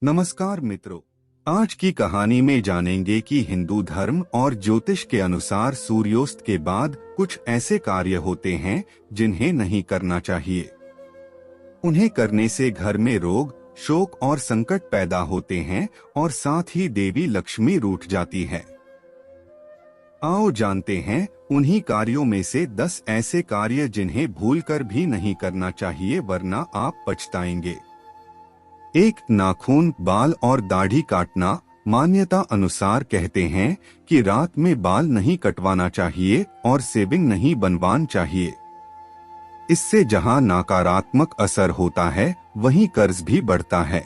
नमस्कार मित्रों, आज की कहानी में जानेंगे कि हिंदू धर्म और ज्योतिष के अनुसार सूर्योस्त के बाद कुछ ऐसे कार्य होते हैं जिन्हें नहीं करना चाहिए। उन्हें करने से घर में रोग, शोक और संकट पैदा होते हैं और साथ ही देवी लक्ष्मी रूठ जाती है। आओ जानते हैं उन्हीं कार्यों में से 10 ऐसे कार्य जिन्हें भूलकर भी नहीं करना चाहिए वरना आप पछताएंगे। 1. नाखून, बाल और दाढ़ी काटना। मान्यता अनुसार कहते हैं कि रात में बाल नहीं कटवाना चाहिए और शेविंग नहीं बनवाना चाहिए। इससे जहां नकारात्मक असर होता है वहीं कर्ज भी बढ़ता है।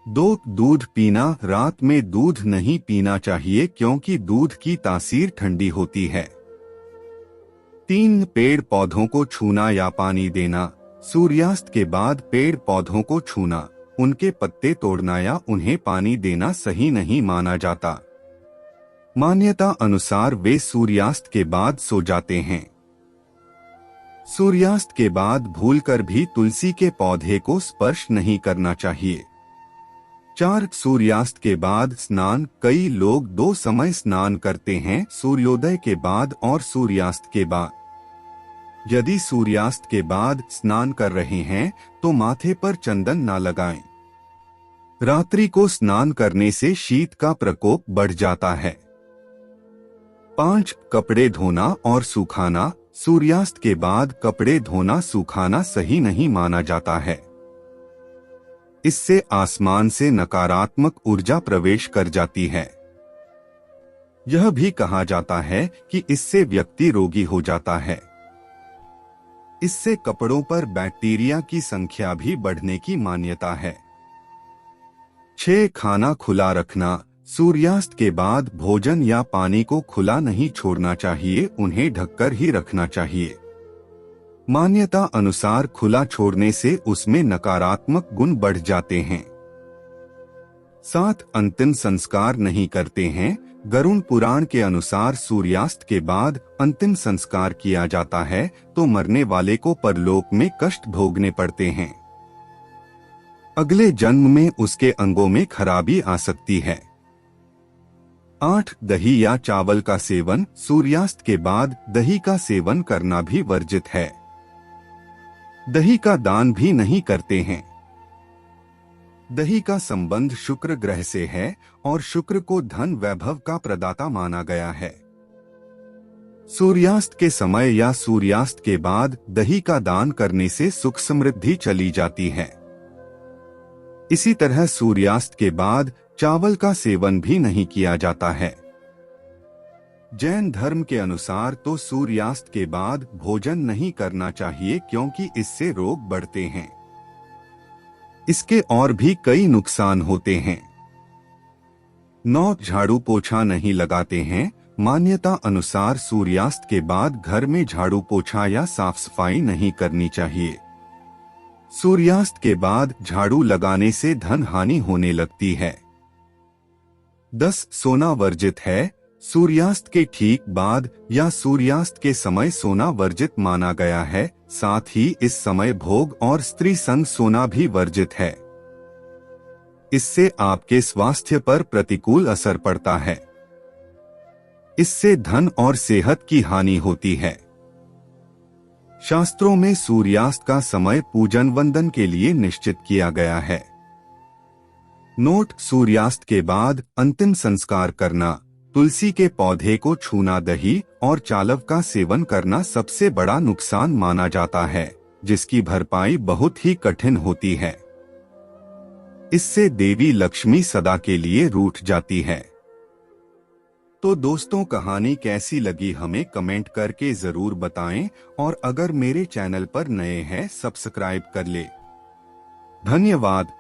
2. दूध पीना। रात में दूध नहीं पीना चाहिए क्योंकि दूध की तासीर ठंडी होती है। 3. पेड़ पौधों को छूना या पानी देना। सूर्यास्त के बाद पेड़ पौधों को छूना, उनके पत्ते तोड़ना या उन्हें पानी देना सही नहीं माना जाता। मान्यता अनुसार वे सूर्यास्त के बाद सो जाते हैं। सूर्यास्त के बाद भूलकर भी तुलसी के पौधे को स्पर्श नहीं करना चाहिए। 4. सूर्यास्त के बाद स्नान। कई लोग 2 समय स्नान करते हैं, सूर्योदय के बाद और सूर्यास्त के बाद। यदि सूर्यास्त के बाद स्नान कर रहे हैं तो माथे पर चंदन ना लगाएं। रात्रि को स्नान करने से शीत का प्रकोप बढ़ जाता है। 5. कपड़े धोना और सुखाना। सूर्यास्त के बाद कपड़े धोना सुखाना सही नहीं माना जाता है। इससे आसमान से नकारात्मक ऊर्जा प्रवेश कर जाती है। यह भी कहा जाता है कि इससे व्यक्ति रोगी हो जाता है। इससे कपड़ों पर बैक्टीरिया की संख्या भी बढ़ने की मान्यता है। 6. खाना खुला रखना। सूर्यास्त के बाद भोजन या पानी को खुला नहीं छोड़ना चाहिए, उन्हें ढककर ही रखना चाहिए। मान्यता अनुसार खुला छोड़ने से उसमें नकारात्मक गुण बढ़ जाते हैं। 7. अंतिम संस्कार नहीं करते हैं। गरुड़ पुराण के अनुसार सूर्यास्त के बाद अंतिम संस्कार किया जाता है तो मरने वाले को परलोक में कष्ट भोगने पड़ते हैं। अगले जन्म में उसके अंगों में खराबी आ सकती है। 8. दही या चावल का सेवन। सूर्यास्त के बाद दही का सेवन करना भी वर्जित है। दही का दान भी नहीं करते हैं। दही का संबंध शुक्र ग्रह से है और शुक्र को धन वैभव का प्रदाता माना गया है। सूर्यास्त के समय या सूर्यास्त के बाद दही का दान करने से सुख समृद्धि चली जाती है। इसी तरह सूर्यास्त के बाद चावल का सेवन भी नहीं किया जाता है। जैन धर्म के अनुसार तो सूर्यास्त के बाद भोजन नहीं करना चाहिए क्योंकि इससे रोग बढ़ते हैं। इसके और भी कई नुकसान होते हैं। 9. झाड़ू पोछा नहीं लगाते हैं। मान्यता अनुसार सूर्यास्त के बाद घर में झाड़ू पोछा या साफ सफाई नहीं करनी चाहिए। सूर्यास्त के बाद झाड़ू लगाने से धन हानि होने लगती है। 10. सोना वर्जित है। सूर्यास्त के ठीक बाद या सूर्यास्त के समय सोना वर्जित माना गया है, साथ ही इस समय भोग और स्त्री संग सोना भी वर्जित है। इससे आपके स्वास्थ्य पर प्रतिकूल असर पड़ता है। इससे धन और सेहत की हानि होती है। शास्त्रों में सूर्यास्त का समय पूजन वंदन के लिए निश्चित किया गया है। नोट: सूर्यास्त के बाद अंतिम संस्कार करना, तुलसी के पौधे को छूना, दही और चावल का सेवन करना सबसे बड़ा नुकसान माना जाता है, जिसकी भरपाई बहुत ही कठिन होती है। इससे देवी लक्ष्मी सदा के लिए रूठ जाती है। तो दोस्तों, कहानी कैसी लगी हमें कमेंट करके जरूर बताएं और अगर मेरे चैनल पर नए हैं सब्सक्राइब कर ले। धन्यवाद।